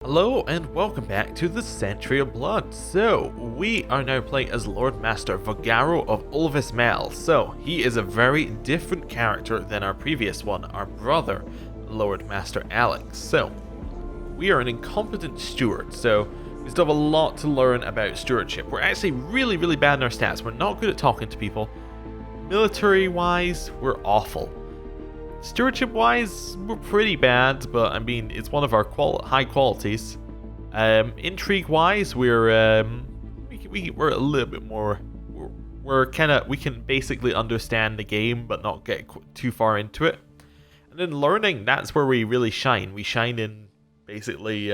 Hello and welcome back to the Century of Blood. So, we are now playing as Lord Master Vogaro of Ulvis Mel. So, he is a very different character than our previous one, our brother, Lord Master Alex. So, we are an incompetent steward, so we still have a lot to learn about stewardship. We're actually really bad in our stats. We're not good at talking to people. Military-wise, we're awful. Stewardship-wise, we're pretty bad, but I mean, it's one of our high qualities. Intrigue-wise, we're a little bit more. We can basically understand the game, but not get too far into it. And then learning, that's where we really shine. We shine in basically.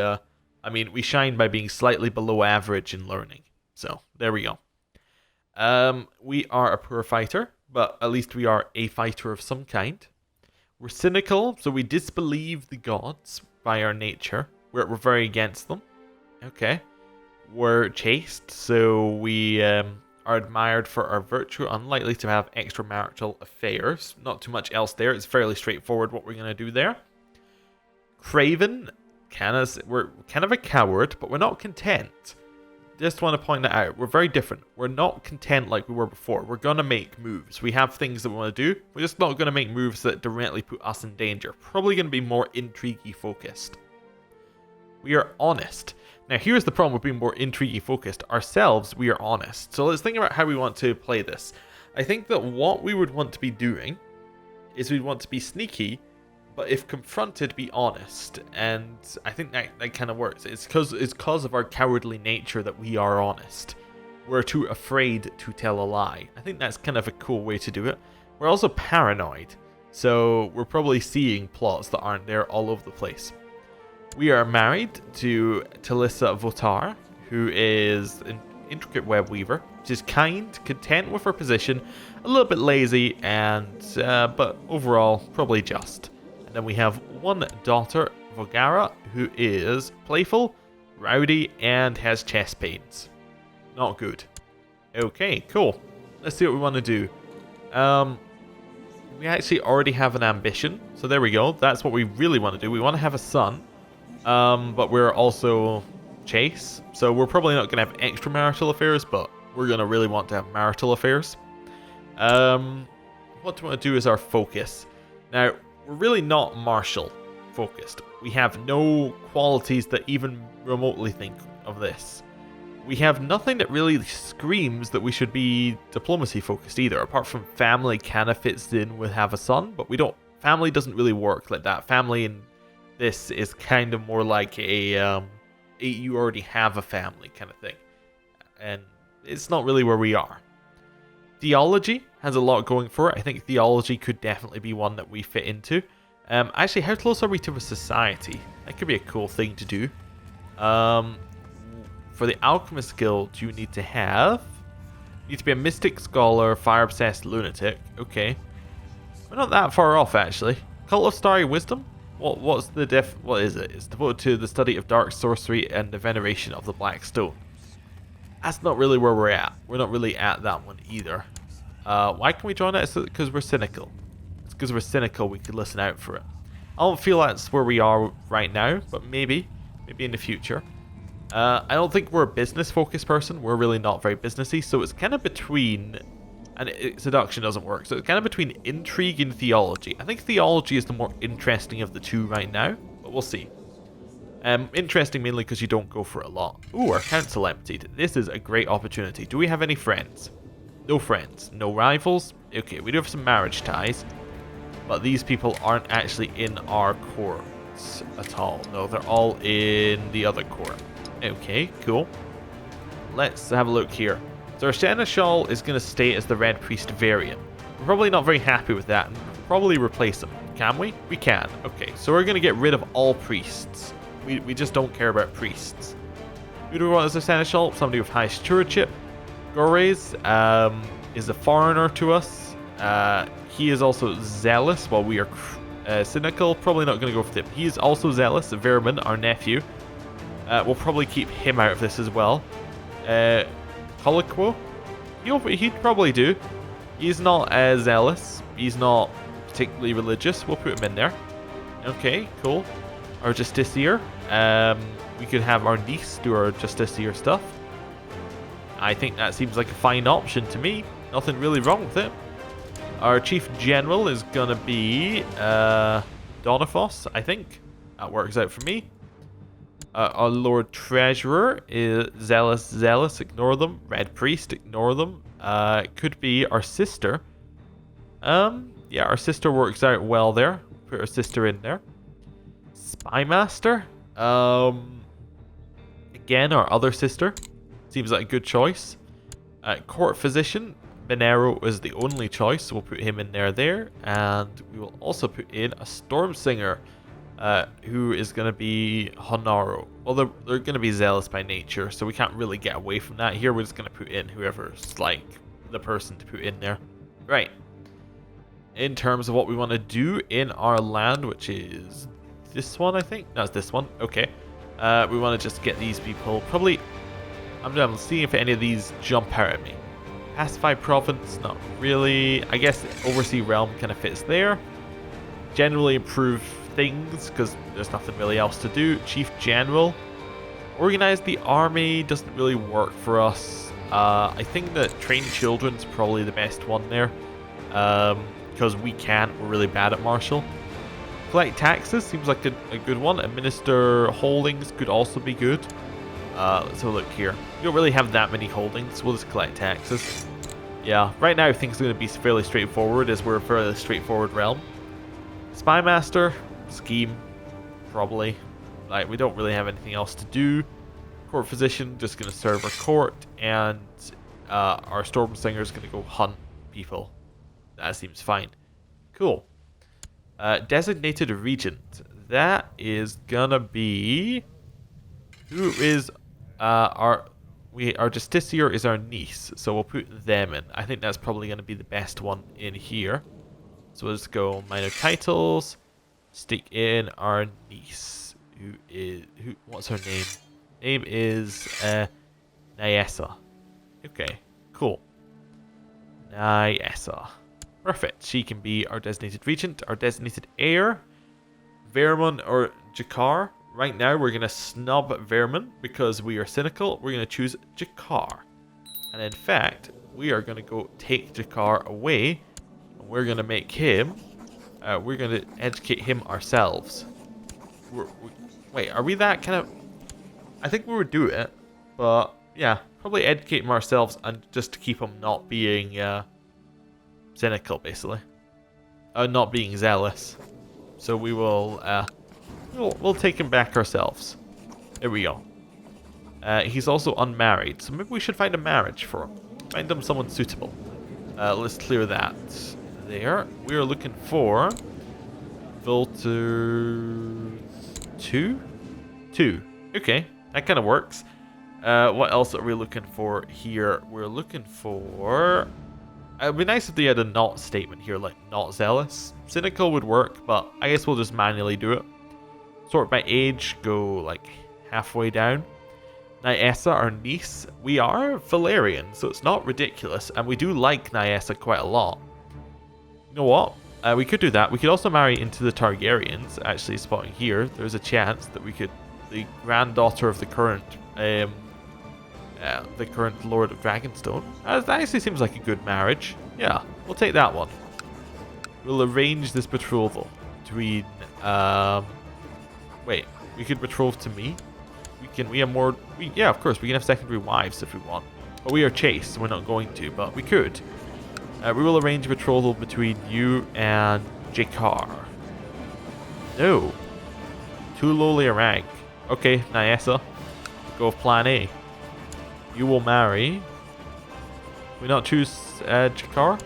We shine by being slightly below average in learning. So there we go. We are a poor fighter, but at least we are a fighter of some kind. We're cynical, so we disbelieve the gods by our nature. We're very against them. Okay. We're chaste, so we are admired for our virtue, unlikely to have extramarital affairs. Not too much else there. It's fairly straightforward what we're going to do there. Craven, we're kind of a coward, but we're not content. Just want to point that out. We're very different. We're not content like we were before. We're going to make moves. We have things that we want to do. We're just not going to make moves that directly put us in danger. Probably going to be more intrigue-y focused. We are honest. Now, here's the problem with being more intrigue-y focused. Ourselves, we are honest. So let's think about how we want to play this. I think that what we would want to be doing is we'd want to be sneaky, but if confronted, be honest. And I think that kind of works. It's because of our cowardly nature that we are honest. We're too afraid to tell a lie. I think that's kind of a cool way to do it. We're also paranoid. So we're probably seeing plots that aren't there all over the place. We are married to Talissa Votar, who is an intricate web weaver. She's kind, content with her position, a little bit lazy, but overall probably just. Then we have one daughter, Vogara, who is playful, rowdy, and has chest pains. Not good. Okay, cool. Let's see what we want to do. We actually already have an ambition, so there we go. That's what we really want to do. We want to have a son, but we're also chaste, so we're probably not going to have extramarital affairs, but we're going to really want to have marital affairs. What do we want to do is our focus. Now, we're really not martial focused. We have no qualities that even remotely think of this. We have nothing that really screams that we should be diplomacy focused either, apart from family kind of fits in with have a son, but family doesn't really work like that. Family in this is kind of more like a you already have a family kind of thing. And it's not really where we are. Theology has a lot going for it. I think theology could definitely be one that we fit into. Actually, how close are we to a society? That could be a cool thing to do. For the Alchemist Guild, you need to be a mystic scholar, fire-obsessed lunatic. Okay. We're not that far off, actually. Cult of Starry Wisdom? What is it? It's devoted to the study of dark sorcery and the veneration of the Black Stone. That's not really where we're at. We're not really at that one either. Why can we join that? It's because we're cynical. It's because we're cynical we could listen out for it. I don't feel that's where we are right now, but maybe in the future. I don't think we're a business-focused person. We're really not very businessy, so it's kind of between... And seduction doesn't work, so it's kind of between intrigue and theology. I think theology is the more interesting of the two right now, but we'll see. Interesting mainly because you don't go for a lot. Ooh, our council emptied. This is a great opportunity. Do we have any friends? No friends. No rivals? Okay, we do have some marriage ties. But these people aren't actually in our courts at all. No, they're all in the other court. Okay, cool. Let's have a look here. So our seneschal is going to stay as the Red Priest variant. We're probably not very happy with that. And probably replace him. Can we? We can. Okay, so we're going to get rid of all priests. We just don't care about priests. Who do we want as a seneschal? Somebody with high stewardship. Gores is a foreigner to us. He is also zealous while we are cynical. Probably not going to go for him. He is also zealous. Vermin, our nephew. We'll probably keep him out of this as well. Coliquo? He'd probably do. He's not as zealous. He's not particularly religious. We'll put him in there. Okay, cool. Our Justiciar. we could have our niece do our justiciar stuff. I think that seems like a fine option to me. Nothing really wrong with it. Our chief general is gonna be Donifos, I think. That works out for me. Our Lord Treasurer is Zealous, ignore them. Red Priest, ignore them. It could be our sister. Yeah, our sister works out well there. Put our sister in there. Spymaster. Again, our other sister. Seems like a good choice. Court Physician. Benero is the only choice, so we'll put him in there. And we will also put in a Storm Singer. Who is going to be Honoro. Well, they're going to be zealous by nature, so we can't really get away from that. Here, we're just going to put in whoever's, like, the person to put in there. Right. In terms of what we want to do in our land, which is this one, I think? No, it's this one. Okay. We want to just get these people. Probably, I'm seeing if any of these jump out at me. Pacify Province, not really. I guess Oversea Realm kind of fits there. Generally improve things because there's nothing really else to do. Chief General. Organize the army doesn't really work for us. I think that Train Children's probably the best one there. Because we're really bad at martial. Collect taxes seems like a good one. Administer holdings could also be good. Let's have a look here. We don't really have that many holdings. We'll just collect taxes. Yeah, right now things are going to be fairly straightforward as we're a fairly straightforward realm. Spymaster, scheme, probably. Like, we don't really have anything else to do. Court Physician, just going to serve our court. And our Storm Singer is going to go hunt people. That seems fine. Cool. Designated Regent. That is going to be... Who is our Justiciar is our niece, so we'll put them in. I think that's probably going to be the best one in here. So let's go minor titles. Stick in our niece, what's her name? Name is Nyessa. Okay, cool. Nyessa. Perfect. She can be our designated regent, our designated heir. Vermin or Jakar. Right now, we're going to snub Vermin because we are cynical. We're going to choose Jakar. And in fact, we are going to go take Jakar away. And we're going to make him... we're going to educate him ourselves. Wait, are we that kind of... I think we would do it. But, yeah. Probably educate him ourselves and just to keep him not being cynical, basically. Not being zealous. So we will... We'll take him back ourselves. There we go. He's also unmarried, so maybe we should find a marriage for him. Find him someone suitable. Let's clear that. There. We are looking for... Filter... 2? 2. Okay, that kind of works. What else are we looking for here? We're looking for... It would be nice if they had a not statement here, like not zealous. Cynical would work, but I guess we'll just manually do it. Sort by age, go like halfway down. Nyessa, our niece, we are Valyrian, so it's not ridiculous, and we do like Nyessa quite a lot. You know what? We could do that. We could also marry into the Targaryens, actually spotting here. There's a chance that we could, the granddaughter of the current Lord of Dragonstone. That actually seems like a good marriage. Yeah, we'll take that one. We'll arrange this betrothal between, wait, we could betroth to me? We have more, yeah, of course, we can have secondary wives if we want. But we are chaste, so we're not going to, but we could. We will arrange a betrothal between you and Jakar. No. Too lowly a rank. Okay, Nyessa. Go with plan A. You will marry. We not choose Jakar?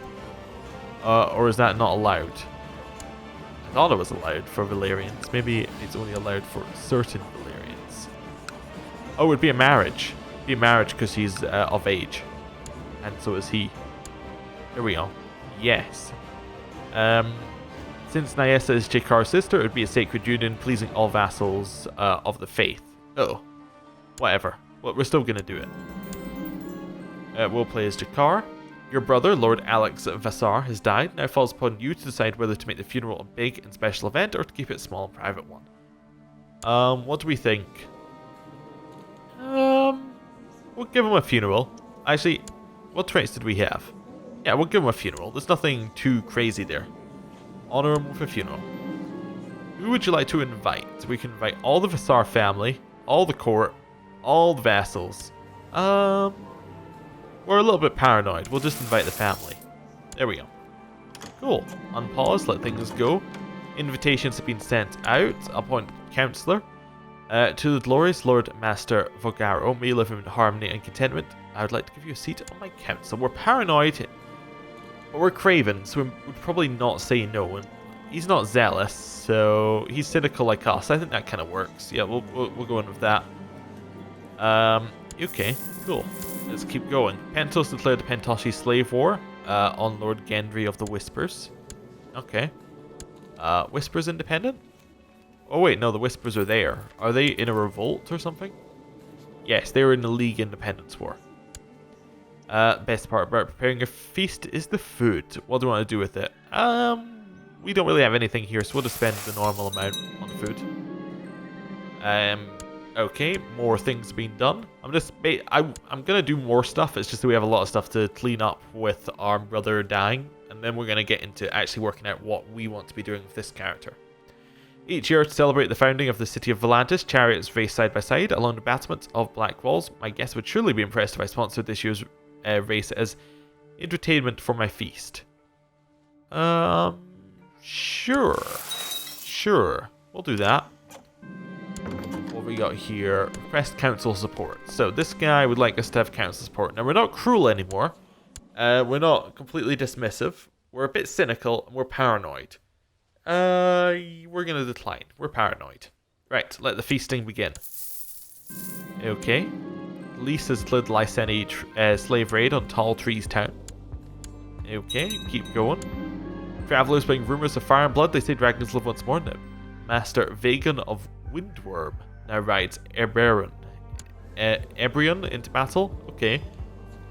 Or is that not allowed? I thought it was allowed for Valyrians. Maybe it's only allowed for certain Valyrians. Oh, it'd be a marriage. It'd be a marriage because he's of age. And so is he. There we go. Yes. Since Nyessa is Jakar's sister, it would be a sacred union pleasing all vassals of the faith. Oh. Whatever. Well, we're still going to do it. We'll play as Jakar. Your brother, Lord Alex Vassar, has died. Now it falls upon you to decide whether to make the funeral a big and special event or to keep it a small and private one. What do we think? we'll give him a funeral. Actually, what traits did we have? Yeah, we'll give him a funeral. There's nothing too crazy there. Honor him with a funeral. Who would you like to invite? We can invite all the Vassar family, all the court, all the vassals. We're a little bit paranoid. We'll just invite the family. There we go. Cool. Unpause, let things go. Invitations have been sent out. Appoint counselor. To the glorious Lord Master Vogaro, may you live in harmony and contentment. I would like to give you a seat on my council. We're paranoid, but we're craven, so we'd probably not say no. And he's not zealous, so he's cynical like us. I think that kind of works. Yeah, we'll go in with that. Okay, cool. Let's keep going. Pentos declared the Pentoshi slave war on Lord Gendry of the Whispers. Okay. Whispers independent? Oh wait, no, the Whispers are there. Are they in a revolt or something? Yes, they were in the League Independence War. Best part about preparing a feast is the food. What do we want to do with it? We don't really have anything here, so we'll just spend the normal amount on food. Okay, more things being done. I'm gonna do more stuff. It's just that we have a lot of stuff to clean up with our brother dying, and then we're gonna get into actually working out what we want to be doing with this character. Each year to celebrate the founding of the city of Volantis, chariots race side by side along the battlements of black walls. My guests would surely be impressed if I sponsored this year's race as entertainment for my feast. Sure, we'll do that. What we got here? Request council support. So this guy would like us to have council support. Now we're not cruel anymore. We're not completely dismissive. We're a bit cynical and we're paranoid. We're gonna decline. We're paranoid. Right, let the feasting begin. Okay. Lisa's led Lyseni slave raid on Tall Trees Town. Okay, keep going. Travelers bring rumors of fire and blood. They say dragons live once more now. Master Vagan of Windworm now rides Eberron into battle. Okay.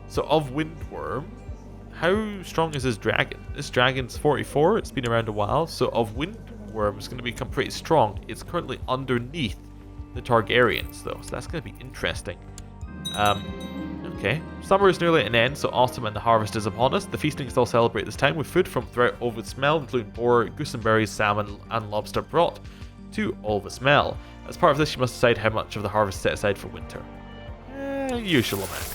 So of Windworm, how strong is this dragon? This dragon's 44. It's been around a while. So of Windworm is going to become pretty strong. It's currently underneath the Targaryens though, so that's going to be interesting. Okay. Summer is nearly at an end, so autumn and the harvest is upon us. The feasting still celebrate this time with food from throughout Olva's Smell, including boar, gooseberries, salmon, and lobster brought to Olva's Smell. As part of this, you must decide how much of the harvest set aside for winter. Usual amount.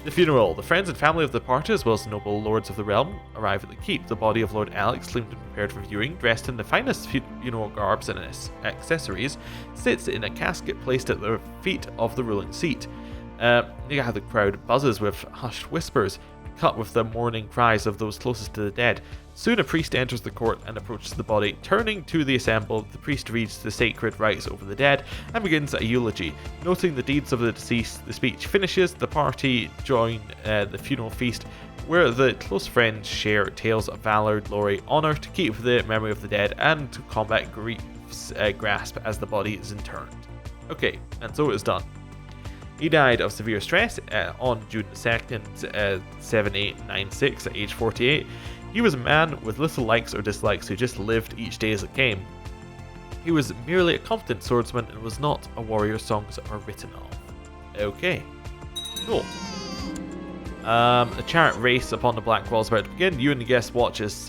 The funeral. The friends and family of the party, as well as the noble lords of the realm, arrive at the keep. The body of Lord Alex, claimed and prepared for viewing, dressed in the finest funeral garbs and accessories, sits in a casket placed at the feet of the ruling seat. You got how the crowd buzzes with hushed whispers, cut with the mourning cries of those closest to the dead. Soon a priest enters the court and approaches the body. Turning to the assembled, the priest reads the sacred rites over the dead and begins a eulogy. Noting the deeds of the deceased, the speech finishes. The party join the funeral feast, where the close friends share tales of valor, glory, honor to keep the memory of the dead and to combat grief's grasp as the body is interned. Okay, and so it is done. He died of severe stress on June 2nd, 7896 at age 48. He was a man with little likes or dislikes who just lived each day as it came. He was merely a competent swordsman and was not a warrior songs are written of. Okay, cool. The chariot race upon the black wall is about to begin. You and the guests watch as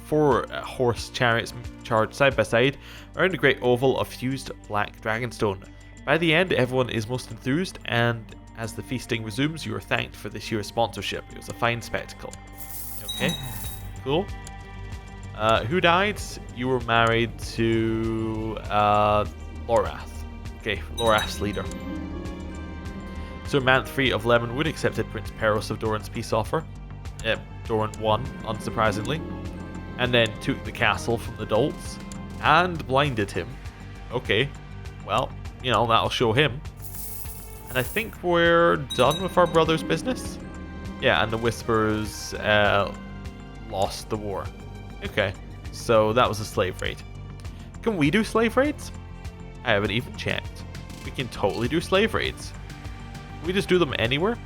4 horse chariots charge side by side around the great oval of fused black dragonstone. By the end, everyone is most enthused, and as the feasting resumes, you are thanked for this year's sponsorship. It was a fine spectacle. Okay, cool. Who died? You were married to Lorath. Okay, Lorath's leader. Sir Manthry of Lemonwood accepted Prince Peros of Doran's peace offer. Doran won, unsurprisingly, and then took the castle from the Dolts and blinded him. Okay, well, you know, that'll show him. And I think we're done with our brother's business. Yeah, and the Whispers lost the war. Okay, so that was a slave raid. Can we do slave raids? I haven't even checked. We can totally do slave raids. Can we just do them anywhere?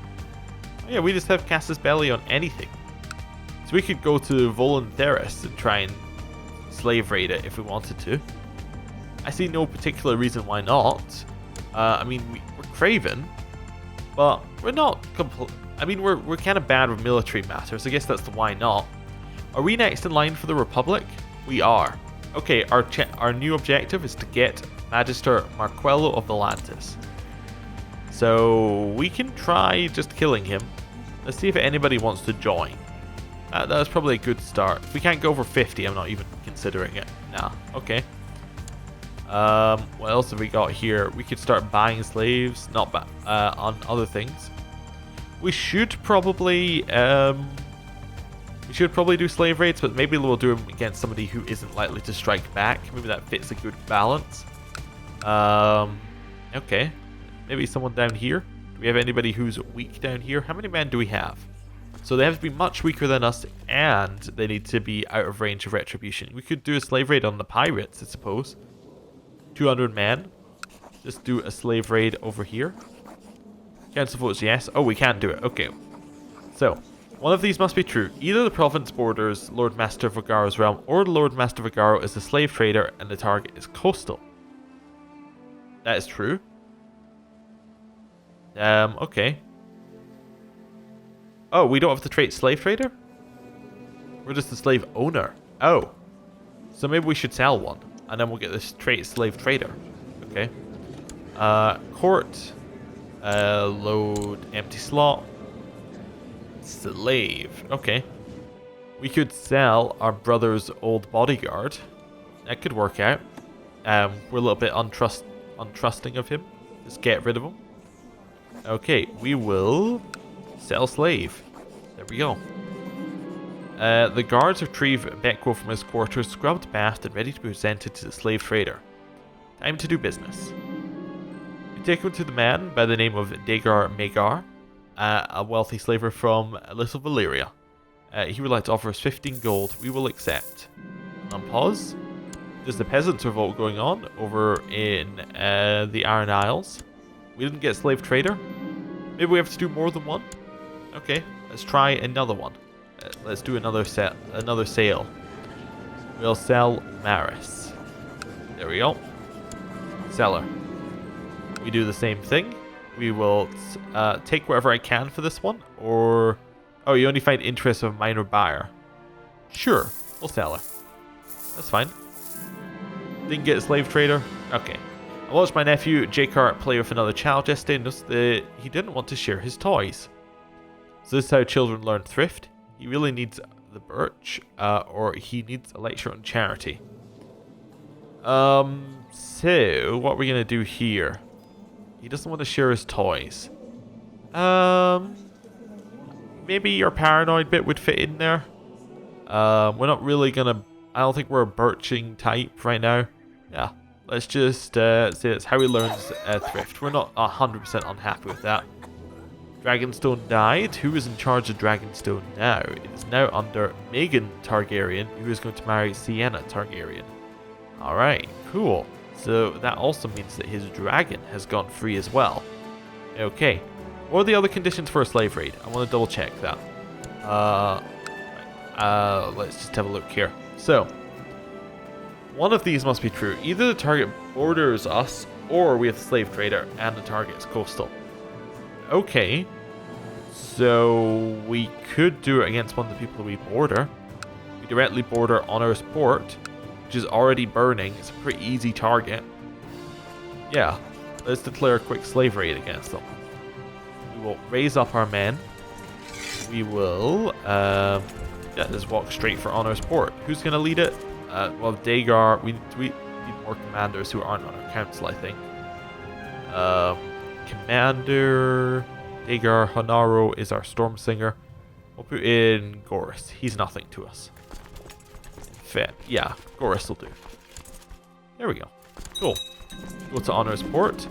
Oh yeah, we just have Casus Belli on anything. So we could go to Volan Theris and try and slave raid it if we wanted to. I see no particular reason why not. I mean, we're Craven. But we're not I mean, we're kind of bad with military matters. I guess that's the why not. Are we next in line for the Republic? We are. Okay, our new objective is to get Magister Marquello of Volantis. So we can try just killing him. Let's see if anybody wants to join. That's probably a good start. If we can't go over 50, I'm not even considering it. Nah, okay. What else have we got here? We could start buying slaves, not on other things. We should probably do slave raids, but maybe we'll do them against somebody who isn't likely to strike back. Maybe that fits a good balance. Okay. Maybe someone down here. Do we have anybody who's weak down here? How many men do we have? So they have to be much weaker than us, and they need to be out of range of retribution. We could do a slave raid on the pirates, I suppose. 200 men. Just do a slave raid over here. Council votes yes. Oh, we can do it. Okay. So, one of these must be true. Either the province borders Lord Master Vagaro's realm, or the Lord Master Vagaro is a slave trader and the target is coastal. That is true. Okay. Oh, we don't have the trait slave trader? We're just the slave owner. Oh. So maybe we should sell one. And then we'll get this trait slave trader. Okay. Court. Load empty slot. Slave. Okay. We could sell our brother's old bodyguard. That could work out. We're a little bit untrusting of him. Just get rid of him. Okay, we will sell slave. There we go. The guards retrieve Beckwell from his quarters, scrubbed, bathed, and ready to be presented to the slave trader. Time to do business. We take him to the man by the name of Dagar Magar, a wealthy slaver from Little Valyria. He would like to offer us 15 gold. We will accept. On pause. There's the peasants revolt going on over in the Iron Isles. We didn't get slave trader. Maybe we have to do more than one. Okay, let's try another one. Let's do another sale. We'll sell Maris. There we go. Seller. We do the same thing. We will take whatever I can for this one. Or... oh, you only find interest of a minor buyer. Sure, we'll sell her. That's fine. Didn't get a slave trader. Okay. I watched my nephew, J-Cart, play with another child yesterday and noticed that he didn't want to share his toys. So this is how children learn thrift. He really needs the birch, or he needs a lecture on charity. So, what we're going to do here. He doesn't want to share his toys. Maybe your paranoid bit would fit in there. We're not really going to... I don't think we're a birching type right now. Yeah. Let's just say that's how he learns thrift. We're not 100% unhappy with that. Dragonstone died. Who is in charge of Dragonstone now? It is now under Megan Targaryen, who is going to marry Sienna Targaryen. Alright, cool. So that also means that his dragon has gone free as well. Okay. What are the other conditions for a slave raid? I want to double check that. Let's just have a look here. So, one of these must be true. Either the target borders us, or we have the slave trader, and the target is coastal. Okay. So, we could do it against one of the people we border. We directly border Honor's Port, which is already burning. It's a pretty easy target. Yeah. Let's declare a quick slave raid against them. We will raise up our men. We will, just walk straight for Honor's Port. Who's going to lead it? Well, Dagar, we need more commanders who aren't on our council, I think. Commander Dagar Honaro is our storm singer. We'll put in Goris. He's nothing to us. Yeah, Goris will do. There we go. Cool. Go to Honor's Port.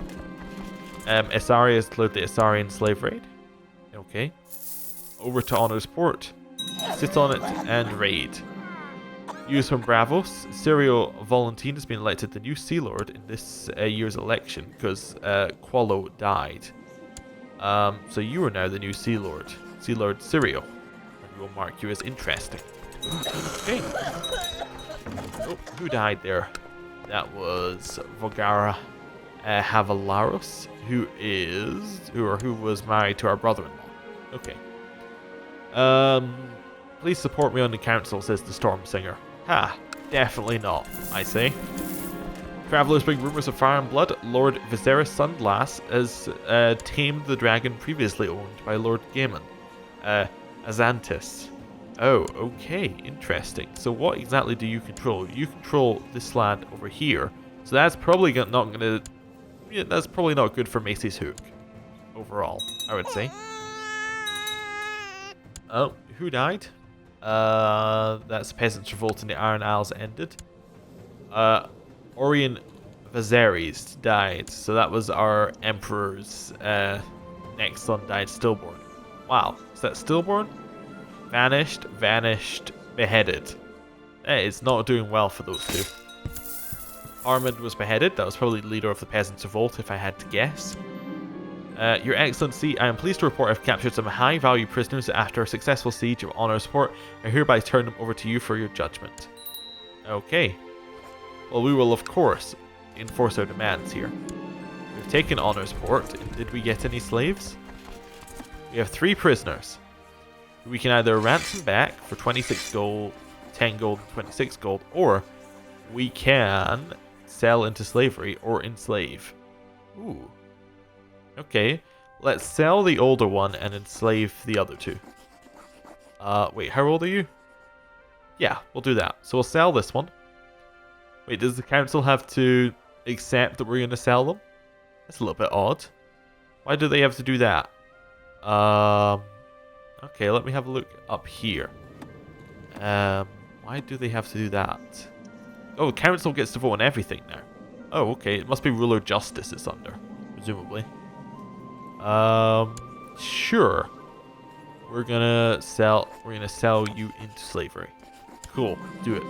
Asari has declared the Asarian slave raid. Okay. Over to Honor's Port. Sit on it and raid. News from Bravos. Sirio Valentine has been elected the new Sea Lord in this year's election because Qualo died. So you are now the new Sea Lord. Sea Lord Sirio. And we will mark you as interesting. Okay. Oh, who died there? That was Vogara. Havalarus, who was married to our brother-in-law. Okay. Please support me on the council, says the Storm Singer. Ha, definitely not, I say. Travelers bring rumors of fire and blood. Lord Viserys Sunglass has tamed the dragon previously owned by Lord Gaiman, Azantis. Oh, okay, interesting. So what exactly do you control? You control this land over here. So that's probably not gonna. Yeah, that's probably not good for Macy's Hook. Overall, I would say. Oh, who died? That's Peasants' Revolt in the Iron Isles ended. Orion Viserys died. So that was our Emperor's next son died stillborn. Wow, is that stillborn? Vanished, beheaded. It's not doing well for those two. Armand was beheaded. That was probably the leader of the Peasants' Revolt, if I had to guess. Your Excellency, I am pleased to report I've captured some high-value prisoners after a successful siege of Honorsport. I hereby turn them over to you for your judgment. Okay. Well, we will, of course, enforce our demands here. We've taken Honorsport. Did we get any slaves? We have 3 prisoners. We can either ransom back for 26 gold, 10 gold, and 26 gold, or we can sell into slavery or enslave. Ooh. Okay. Let's sell the older one and enslave the other 2. Wait, how old are you? Yeah, we'll do that. So we'll sell this one. Wait, does the council have to accept that we're going to sell them? That's a little bit odd. Why do they have to do that? Okay, let me have a look up here. Why do they have to do that? Oh, the council gets to vote on everything now. Oh, okay. It must be ruler justice it's under, presumably. Sure. We're gonna sell you into slavery. Cool, do it.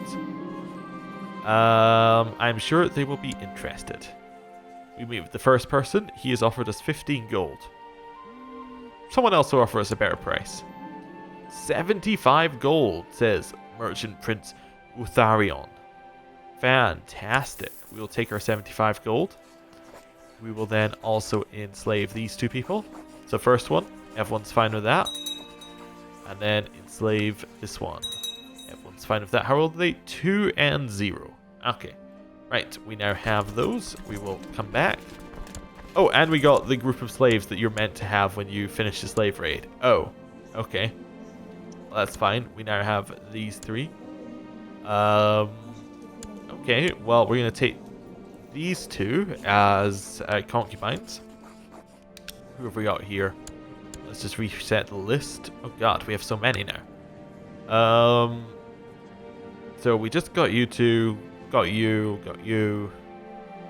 I'm sure they will be interested. We meet with the first person. He has offered us 15 gold. Someone else will offer us a better price. 75 gold, says Merchant Prince Utharion. Fantastic. We will take our 75 gold. We will then also enslave these 2 people. So first one, everyone's fine with that. And then enslave this one. Everyone's fine with that. How old are they? 2 and 0. Okay. Right, we now have those. We will come back. Oh, and we got the group of slaves that you're meant to have when you finish the slave raid. Oh, okay. Well, that's fine. We now have these 3. Okay, well, we're going to take these 2 as concubines. Who have we got here? Let's just reset the list. Oh god, we have so many now. So we just got you 2, got you.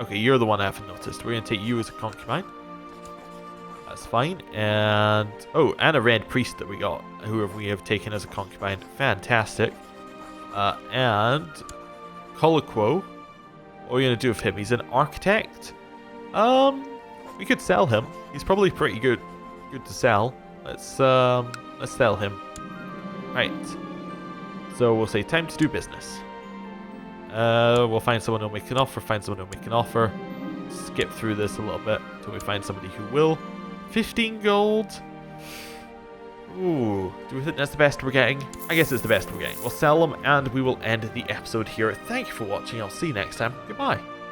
Okay, you're the one I haven't noticed. We're going to take you as a concubine. That's fine. And, oh, and a red priest that we got, who we have taken as a concubine. Fantastic. And Coliquo. What are we going to do with him? He's an architect? We could sell him. He's probably pretty good to sell. Let's sell him. Right. So we'll say time to do business. We'll find someone who'll make an offer, skip through this a little bit until we find somebody who will. 15 gold. Ooh, do we think that's the best we're getting? I guess it's the best we're getting. We'll sell them and we will end the episode here. Thank you for watching. I'll see you next time. Goodbye.